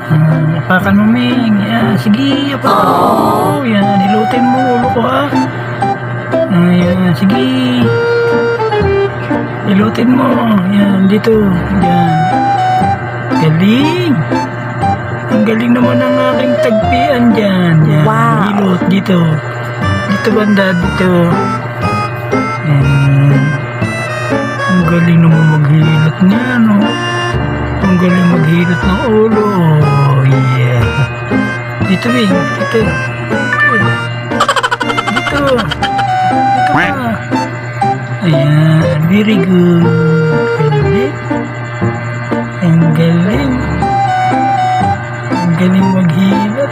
Apakan mo, Ming. Yan, sige, apakan mo. Yan, hilutin mo ulo ko, ha. Yan, sige. Hilutin mo. Yan, dito. Yan. Galing. Ang galing naman ng aking tagpian dyan. Yan, Wow. hilot, dito. Dito banda, dito. Yan. Ang galing naman maghilot niya, no? Ang galing maghilot ng ulo. Oh, yeah. Dito, Bing. Dito. Dito. Dito ka. Ayan. Very good. Galing. Ang galing. Ang galing maghilot.